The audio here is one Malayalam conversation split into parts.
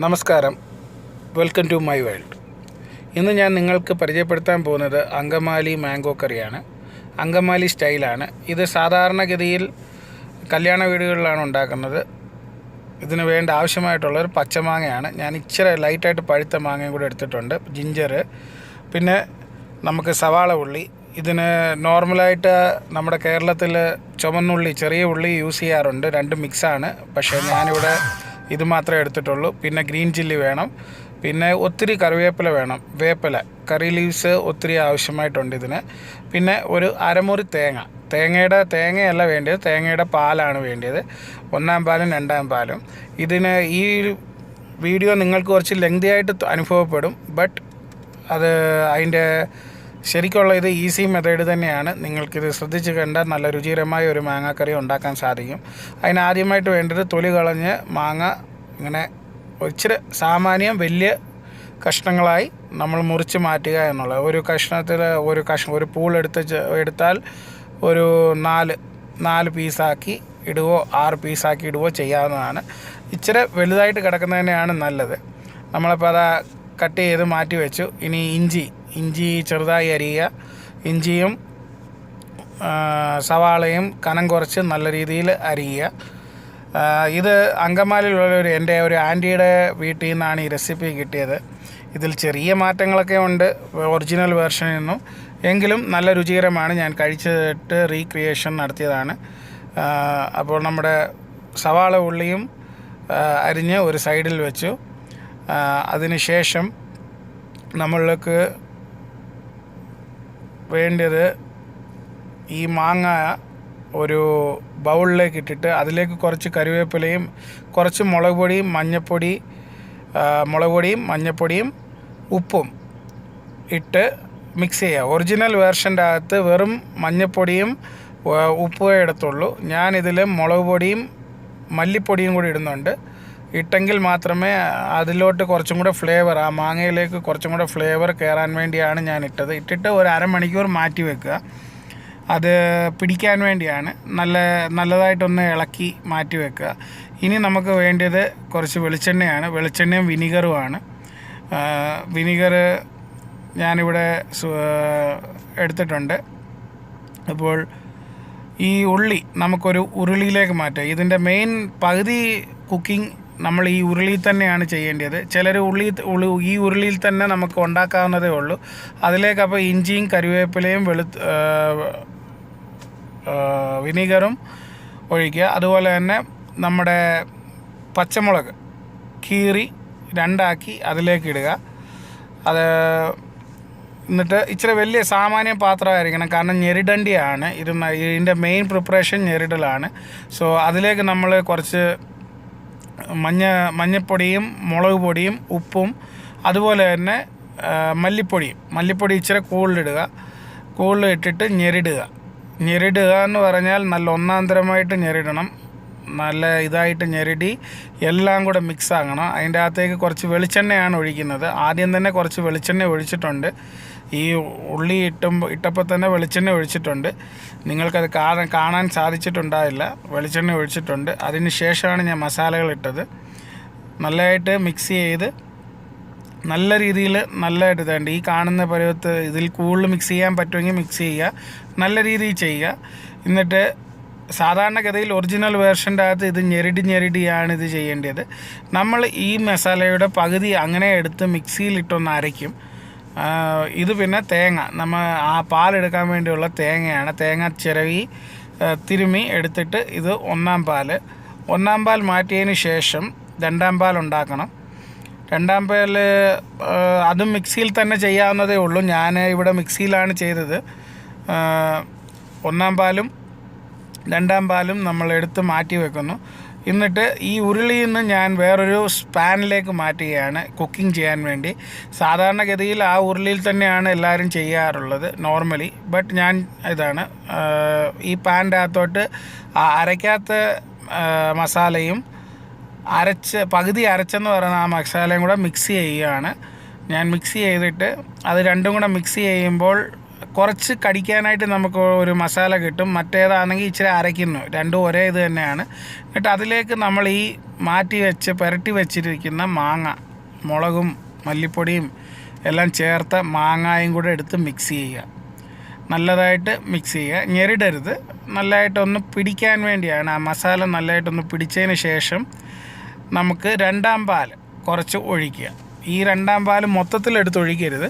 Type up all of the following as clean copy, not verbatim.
നമസ്കാരം, വെൽക്കം ടു മൈ വേൾഡ്. ഇന്ന് ഞാൻ നിങ്ങൾക്ക് പരിചയപ്പെടുത്താൻ പോകുന്നത് അങ്കമാലി മാംഗോ കറിയാണ്. അങ്കമാലി സ്റ്റൈലാണ്. ഇത് സാധാരണഗതിയിൽ കല്യാണ വീടുകളിലാണ് ഉണ്ടാക്കുന്നത്. ഇതിന് വേണ്ട ആവശ്യമായിട്ടുള്ളൊരു പച്ചമാങ്ങയാണ്. ഞാൻ ഇച്ചിരി ലൈറ്റായിട്ട് പഴുത്ത മാങ്ങയും കൂടെ എടുത്തിട്ടുണ്ട്. ജിഞ്ചർ, പിന്നെ നമുക്ക് സവാള ഉള്ളി. ഇതിന് നോർമലായിട്ട് നമ്മുടെ കേരളത്തിൽ ചുവന്നുള്ളി, ചെറിയ ഉള്ളി യൂസ് ചെയ്യാറുണ്ട്. രണ്ടും മിക്സാണ്. പക്ഷേ ഞാനിവിടെ ഇത് മാത്രമേ എടുത്തിട്ടുള്ളൂ. പിന്നെ ഗ്രീൻ ചില്ലി വേണം. പിന്നെ ഒത്തിരി കറിവേപ്പില വേണം. വേപ്പില, കറി ലീവ്സ് ഒത്തിരി ആവശ്യമായിട്ടുണ്ട് ഇതിന്. പിന്നെ ഒരു അരമുറി തേങ്ങയല്ല വേണ്ടത്, തേങ്ങയുടെ പാലാണ് വേണ്ടത്. 1-ാം പാലും 2-ാം പാലും. ഇതിന് ഈ വീഡിയോ നിങ്ങൾക്ക് കുറച്ച് ലെങ്തി ആയിട്ട് അനുഭവപ്പെടും. ബട്ട് അത് അതിൻ്റെ ശരിക്കുള്ള ഇത് ഈസി മെത്തേഡ് തന്നെയാണ്. നിങ്ങൾക്കിത് ശ്രദ്ധിച്ച് കണ്ടാൽ നല്ല രുചികരമായ ഒരു മാങ്ങാക്കറി ഉണ്ടാക്കാൻ സാധിക്കും. അതിനാദ്യമായിട്ട് വേണ്ടത് തൊലി കളഞ്ഞ് മാങ്ങ ഇങ്ങനെ ഇച്ചിരി സാമാന്യം വലിയ കഷ്ണങ്ങളായി നമ്മൾ മുറിച്ച് മാറ്റുക എന്നുള്ളത്. ഒരു കഷ്ണത്തിൽ ഒരു പൂൾ എടുത്താൽ ഒരു 4 പീസാക്കി ഇടുകയോ 6 പീസാക്കി ഇടുകയോ ചെയ്യാവുന്നതാണ്. ഇച്ചിരി വലുതായിട്ട് കിടക്കുന്നതന്നെയാണ് നല്ലത്. നമ്മളപ്പോൾ അത് കട്ട് ചെയ്ത് മാറ്റി വെച്ചു. ഇനി ഇഞ്ചി ചെറുതായി അരിയുക. ഇഞ്ചിയും സവാളയും കനം കുറച്ച് നല്ല രീതിയിൽ അരിയുക. ഇത് അങ്കമാലിയിലുള്ള എൻ്റെ ഒരു ആൻറ്റിയുടെ വീട്ടിൽ നിന്നാണ് ഈ റെസിപ്പി കിട്ടിയത്. ഇതിൽ ചെറിയ മാറ്റങ്ങളൊക്കെ ഉണ്ട് ഒറിജിനൽ വേർഷനിൽ നിന്നും. എങ്കിലും നല്ല രുചികരമാണ്. ഞാൻ കഴിച്ചിട്ട് റീക്രിയേഷൻ നടത്തിയതാണ്. അപ്പോൾ നമ്മുടെ സവാള ഉള്ളിയും അരിഞ്ഞ് ഒരു സൈഡിൽ വെച്ചു. അതിന് ശേഷം നമ്മൾക്ക് വേണ്ടത് ഈ മാങ്ങ ഒരു ബൗളിലേക്ക് ഇട്ടിട്ട് അതിലേക്ക് കുറച്ച് കറിവേപ്പിലയും കുറച്ച് മുളക് പൊടിയും മഞ്ഞൾപ്പൊടിയും ഉപ്പും ഇട്ട് മിക്സ് ചെയ്യുക. ഒറിജിനൽ വേർഷൻ്റെ അകത്ത് വെറും മഞ്ഞൾപ്പൊടിയും ഉപ്പേ എടുത്തുള്ളൂ. ഞാനിതിൽ മുളക് പൊടിയും മല്ലിപ്പൊടിയും കൂടി ഇടുന്നുണ്ട്. ഇട്ടെങ്കിൽ മാത്രമേ അതിലോട്ട് കുറച്ചും കൂടെ ഫ്ലേവർ, ആ മാങ്ങയിലേക്ക് കുറച്ചും കൂടെ ഫ്ലേവർ കയറാൻ വേണ്ടിയാണ് ഞാൻ ഇട്ടത്. ഇട്ടിട്ട് ഒരു അരമണിക്കൂർ മാറ്റി വെക്കുക. അത് പിടിക്കാൻ വേണ്ടിയാണ്. നല്ലതായിട്ടൊന്ന് ഇളക്കി മാറ്റി വെക്കുക. ഇനി നമുക്ക് വേണ്ടത് കുറച്ച് വെളിച്ചെണ്ണയും വിനീഗറുമാണ്. വിനീഗർ ഞാനിവിടെ എടുത്തിട്ടുണ്ട്. അപ്പോൾ ഈ ഉള്ളി നമുക്കൊരു ഉരുളിയിലേക്ക് മാറ്റാം. ഇതിൻ്റെ മെയിൻ പകുതി കുക്കിംഗ് നമ്മൾ ഈ ഉരുളിയിൽ തന്നെയാണ് ചെയ്യേണ്ടത്. ചിലർ ഈ ഉരുളിയിൽ തന്നെ നമുക്ക് ഉണ്ടാക്കാവുന്നതേ ഉള്ളൂ. അതിലേക്ക് അപ്പോൾ ഇഞ്ചിയും കറിവേപ്പിലയും വിനീഗറും ഒഴിക്കുക. അതുപോലെ തന്നെ നമ്മുടെ പച്ചമുളക് കീറി 2ആക്കി അതിലേക്ക് ഇടുക. അത് എന്നിട്ട് ഇച്ചിരി വലിയ സാമാന്യ പാത്രമായിരിക്കണം, കാരണം ഞെരിടണ്ടിയാണ്. ഇതിൻ്റെ മെയിൻ പ്രിപ്പറേഷൻ ഞെരിടലാണ്. സോ അതിലേക്ക് നമ്മൾ കുറച്ച് മഞ്ഞപ്പൊടിയും മുളക് പൊടിയും ഉപ്പും അതുപോലെ തന്നെ മല്ലിപ്പൊടി ഇച്ചിരി കൂടുതലിട്ടിട്ട് ഞെരിടുക എന്ന് പറഞ്ഞാൽ നല്ല ഒന്നാന്തരമായിട്ട് ഞെരിടണം. നല്ല ഇതായിട്ട് ഞെരടി എല്ലാം കൂടെ മിക്സ് ആകണം. അതിൻ്റെ അകത്തേക്ക് കുറച്ച് വെളിച്ചെണ്ണയാണ് ഒഴിക്കുന്നത്. ആദ്യം തന്നെ കുറച്ച് വെളിച്ചെണ്ണ ഒഴിച്ചിട്ടുണ്ട്. ഈ ഉള്ളി ഇട്ടപ്പോൾ തന്നെ വെളിച്ചെണ്ണ ഒഴിച്ചിട്ടുണ്ട്. നിങ്ങൾക്കത് കാണാൻ സാധിച്ചിട്ടുണ്ടാവില്ല. വെളിച്ചെണ്ണ ഒഴിച്ചിട്ടുണ്ട്. അതിന് ശേഷമാണ് ഞാൻ മസാലകൾ ഇട്ടത്. നല്ലതായിട്ട് മിക്സ് ചെയ്ത് നല്ല രീതിയിൽ നല്ലതായിട്ട് ഇതുണ്ട്. ഈ കാണുന്ന പരുവത്ത് ഇതിൽ കൂടുതൽ മിക്സ് ചെയ്യാൻ പറ്റുമെങ്കിൽ മിക്സ് ചെയ്യുക. നല്ല രീതിയിൽ ചെയ്യുക. എന്നിട്ട് സാധാരണഗതിയിൽ ഒറിജിനൽ വേർഷൻ്റെ അകത്ത് ഇത് ഞെരടിയാണ് ഇത് ചെയ്യേണ്ടത്. നമ്മൾ ഈ മസാലയുടെ പകുതി അങ്ങനെ എടുത്ത് മിക്സിയിലിട്ടൊന്ന് അരയ്ക്കും. ഇത് പിന്നെ തേങ്ങ, നമ്മൾ ആ പാലെടുക്കാൻ വേണ്ടിയുള്ള തേങ്ങയാണ്. തേങ്ങ ചിരവി തിരുമ്മി എടുത്തിട്ട് ഇത് 1-ാം പാൽ മാറ്റിയതിന് ശേഷം 2-ാം പാൽ ഉണ്ടാക്കണം. 2-ാം പാൽ അതും മിക്സിയിൽ തന്നെ ചെയ്യാവുന്നതേ ഉള്ളൂ. ഞാൻ ഇവിടെ മിക്സിയിലാണ് ചെയ്തത്. 1-ാം പാലും 2-ാം പാലും നമ്മൾ എടുത്ത് മാറ്റി വെക്കുന്നു. എന്നിട്ട് ഈ ഉരുളിയിൽ നിന്ന് ഞാൻ വേറൊരു പാനിലേക്ക് മാറ്റുകയാണ് കുക്കിംഗ് ചെയ്യാൻ വേണ്ടി. സാധാരണഗതിയിൽ ആ ഉരുളിയിൽ തന്നെയാണ് എല്ലാവരും ചെയ്യാറുള്ളത് നോർമലി. ബട്ട് ഞാൻ ഇതാണ് ഈ പാനിൻ്റെ അകത്തോട്ട് അരയ്ക്കാത്ത മസാലയും പകുതി അരച്ചെന്ന് പറയുന്ന ആ മസാലയും കൂടെ മിക്സ് ചെയ്യുകയാണ്. ഞാൻ മിക്സ് ചെയ്തിട്ട് അത് രണ്ടും കൂടെ മിക്സ് ചെയ്യുമ്പോൾ കുറച്ച് കടിക്കാനായിട്ട് നമുക്ക് ഒരു മസാല കിട്ടും. മറ്റേതാണെങ്കിൽ ഇച്ചിരി അരയ്ക്കുന്നു. രണ്ടും ഒരേ ഇത് തന്നെയാണ്. എന്നിട്ട് അതിലേക്ക് നമ്മൾ ഈ പുരട്ടി വെച്ചിരിക്കുന്ന മാങ്ങ, മുളകും മല്ലിപ്പൊടിയും എല്ലാം ചേർത്ത മാങ്ങായും കൂടെ എടുത്ത് മിക്സ് ചെയ്യുക. നല്ലതായിട്ട് മിക്സ് ചെയ്യുക. ഞെരിടരുത്. നല്ലതായിട്ടൊന്ന് പിടിക്കാൻ വേണ്ടിയാണ്. ആ മസാല നല്ലതായിട്ടൊന്ന് പിടിച്ചതിന് ശേഷം നമുക്ക് രണ്ടാം പാൽ കുറച്ച് ഒഴിക്കുക. ഈ രണ്ടാം പാൽ മൊത്തത്തിലെടുത്ത് ഒഴിക്കരുത്.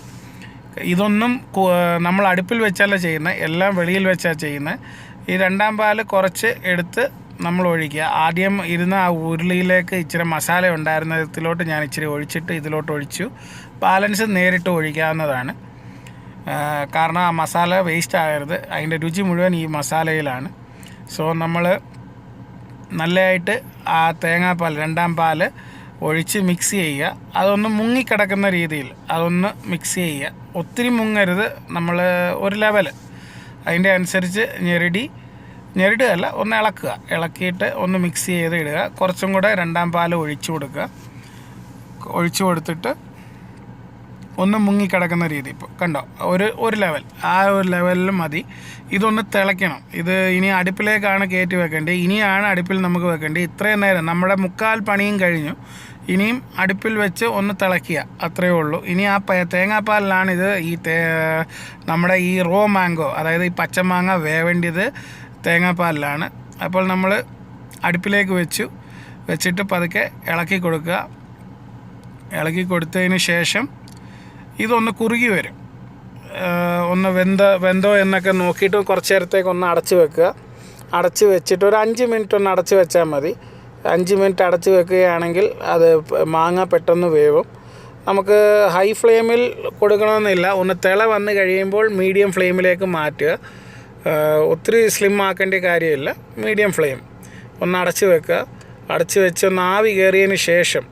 ഇതൊന്നും നമ്മൾ അടുപ്പിൽ വെച്ചല്ല ചെയ്യുന്നത്, എല്ലാം വെളിയിൽ വെച്ചാണ് ചെയ്യുന്നത്. ഈ രണ്ടാം പാൽ കുറച്ച് എടുത്ത് നമ്മൾ ഒഴിക്കുക. ആദ്യം ഇരുന്ന ആ ഉരുളിയിലേക്ക് ഇച്ചിരി മസാല ഉണ്ടായിരുന്നതിലോട്ട് ഞാൻ ഇച്ചിരി ഒഴിച്ചിട്ട് ഇതിലോട്ട് ഒഴിച്ചു. ബാലൻസ് നേരിട്ട് ഒഴിക്കാവുന്നതാണ്. കാരണം ആ മസാല വേസ്റ്റ് ആകരുത്. അതിൻ്റെ രുചി മുഴുവൻ ഈ മസാലയിലാണ്. സോ നമ്മൾ നല്ലതായിട്ട് ആ തേങ്ങാപ്പാൽ രണ്ടാം പാൽ ഒഴിച്ച് മിക്സ് ചെയ്യുക. അതൊന്ന് മുങ്ങിക്കിടക്കുന്ന രീതിയിൽ അതൊന്ന് മിക്സ് ചെയ്യുക. ഒത്തിരി മുങ്ങരുത്. നമ്മൾ ഒരു ലെവൽ അതിൻ്റെ അനുസരിച്ച് ഞെരിടുകയല്ല, ഒന്ന് ഇളക്കുക. ഇളക്കിയിട്ട് ഒന്ന് മിക്സ് ചെയ്ത് ഇടുക. കുറച്ചും കൂടെ രണ്ടാം പാൽ ഒഴിച്ചു കൊടുക്കുക. ഒഴിച്ചു കൊടുത്തിട്ട് ഒന്ന് മുങ്ങിക്കിടക്കുന്ന രീതി. ഇപ്പോൾ കണ്ടോ, ഒരു ലെവൽ, ആ ഒരു ലെവലിൽ മതി. ഇതൊന്ന് തിളയ്ക്കണം. ഇത് ഇനി അടുപ്പിലേക്കാണ് കയറ്റി വെക്കേണ്ടത്. ഇനിയാണ് അടുപ്പിൽ നമുക്ക് വെക്കേണ്ടത്. ഇത്രയും നേരം നമ്മുടെ മുക്കാൽ പണിയും കഴിഞ്ഞു. ഇനിയും അടുപ്പിൽ വെച്ച് ഒന്ന് തിളയ്ക്കുക, അത്രയേ ഉള്ളൂ. ഇനി ആ തേങ്ങാപ്പാലിലാണ് നമ്മുടെ ഈ റോ മാംഗോ, അതായത് ഈ പച്ചമാങ്ങ വേവേണ്ടത് തേങ്ങാപ്പാലിലാണ്. അപ്പോൾ നമ്മൾ അടുപ്പിലേക്ക് വെച്ചിട്ട് പതുക്കെ ഇളക്കി കൊടുക്കുക. ഇളക്കി കൊടുത്തതിന് ശേഷം ഇതൊന്ന് കുറുകി വരും. ഒന്ന് വെന്തോ എന്നൊക്കെ നോക്കിയിട്ട് കുറച്ച് നേരത്തേക്ക് ഒന്ന് അടച്ച് വെക്കുക. അടച്ച് വെച്ചിട്ട് ഒരു 5 മിനിറ്റ് ഒന്ന് അടച്ച് വെച്ചാൽ മതി. 5 മിനിറ്റ് അടച്ച് വെക്കുകയാണെങ്കിൽ അത് മാങ്ങ പെട്ടെന്ന് വേവും. നമുക്ക് ഹൈ ഫ്ലെയിമിൽ കൊടുക്കണമെന്നില്ല. ഒന്ന് തിള വന്ന് കഴിയുമ്പോൾ മീഡിയം ഫ്ലെയിമിലേക്ക് മാറ്റുക. ഒത്തിരി സ്ലിം ആക്കേണ്ട കാര്യമില്ല. മീഡിയം ഫ്ലെയിം ഒന്ന് അടച്ച് വെക്കുക. അടച്ച് വെച്ച് ഒന്ന് ആവി കയറിയതിന് ശേഷം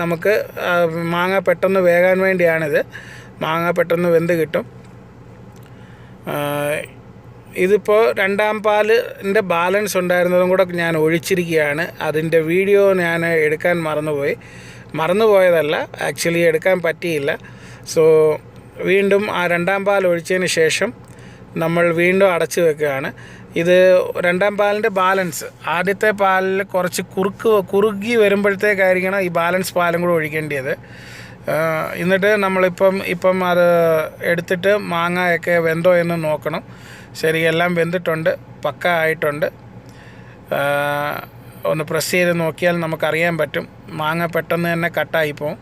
നമുക്ക് മാങ്ങ പെട്ടെന്ന് വേകാൻ വേണ്ടിയാണിത്. മാങ്ങ പെട്ടെന്ന് വെന്ത് കിട്ടും. ഇതിപ്പോൾ രണ്ടാം പാലിൻ്റെ ബാലൻസ് ഉണ്ടായിരുന്നതും കൂടെ ഞാൻ ഒഴിച്ചിരിക്കുകയാണ്. അതിൻ്റെ വീഡിയോ ഞാൻ എടുക്കാൻ മറന്നുപോയതല്ല, ആക്ച്വലി എടുക്കാൻ പറ്റിയില്ല. സോ വീണ്ടും ആ രണ്ടാം പാൽ ഒഴിച്ചതിന് ശേഷം നമ്മൾ വീണ്ടും അടച്ചു വെക്കുകയാണ്. ഇത് രണ്ടാം പാലിൻ്റെ ബാലൻസ്, ആദ്യത്തെ പാലിൽ കുറച്ച് കുറുകി വരുമ്പോഴത്തേക്കായിരിക്കണം ഈ ബാലൻസ് പാലും കൂടെ ഒഴിക്കേണ്ടത്. എന്നിട്ട് നമ്മളിപ്പം അത് എടുത്തിട്ട് മാങ്ങയൊക്കെ വെന്തോ എന്ന് നോക്കണം. ശരി, എല്ലാം വെന്തിട്ടുണ്ട്, പക്ക ആയിട്ടുണ്ട്. ഒന്ന് പ്രസ് ചെയ്ത് നോക്കിയാൽ നമുക്കറിയാൻ പറ്റും. മാങ്ങ പെട്ടെന്ന് തന്നെ കട്ടായിപ്പോവും.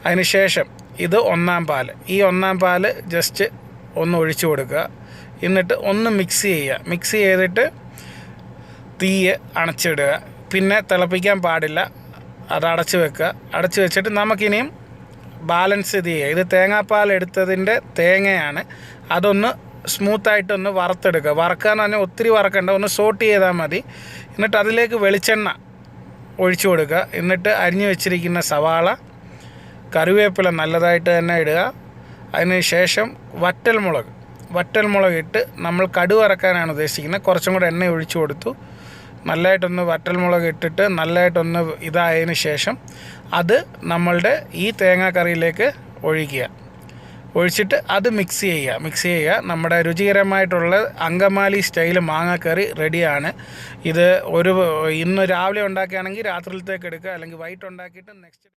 അതിന് ശേഷം ഇത് ഒന്നാം പാൽ. ഈ ഒന്നാം പാൽ ജസ്റ്റ് ഒന്ന് ഒഴിച്ചു കൊടുക്കുക. എന്നിട്ട് ഒന്ന് മിക്സ് ചെയ്യുക. മിക്സ് ചെയ്തിട്ട് തീയ് അണച്ചിടുക. പിന്നെ തിളപ്പിക്കാൻ പാടില്ല. അത് അടച്ച് വെക്കുക. അടച്ച് വെച്ചിട്ട് നമുക്കിനിയും ബാലൻസ് ചെയ്യുക. ഇത് തേങ്ങാപ്പാൽ എടുത്തതിൻ്റെ തേങ്ങയാണ്. അതൊന്ന് സ്മൂത്തായിട്ടൊന്ന് വറുത്തെടുക്കുക. വറക്കാന്ന് പറഞ്ഞാൽ ഒത്തിരി വറക്കണ്ട, ഒന്ന് സോട്ട് ചെയ്താൽ മതി. എന്നിട്ട് അതിലേക്ക് വെളിച്ചെണ്ണ ഒഴിച്ചു കൊടുക്കുക. എന്നിട്ട് അരിഞ്ഞു വെച്ചിരിക്കുന്ന സവാള, കറിവേപ്പില നല്ലതായിട്ട് തന്നെ ഇടുക. അതിന് ശേഷം വറ്റൽമുളക് ഇട്ട് നമ്മൾ കടുക് വറക്കാനാണ് ഉദ്ദേശിക്കുന്നത്. കുറച്ചും കൂടെ എണ്ണ ഒഴിച്ചു കൊടുത്തു. നല്ലതായിട്ടൊന്ന് വറ്റൽമുളക് ഇട്ടിട്ട് നല്ലതായിട്ടൊന്ന് ഇതായതിന് ശേഷം അത് നമ്മളുടെ ഈ തേങ്ങാക്കറിയിലേക്ക് ഒഴിച്ചിട്ട് അത് മിക്സ് ചെയ്യുക. നമ്മുടെ രുചികരമായിട്ടുള്ള അങ്കമാലി സ്റ്റൈൽ മാങ്ങാക്കറി റെഡിയാണ്. ഇത് ഇന്ന് രാവിലെ ഉണ്ടാക്കുകയാണെങ്കിൽ രാത്രിയിലത്തേക്ക് എടുക്കുക, അല്ലെങ്കിൽ വൈകിട്ട് ഉണ്ടാക്കിയിട്ട് നെക്സ്റ്റ്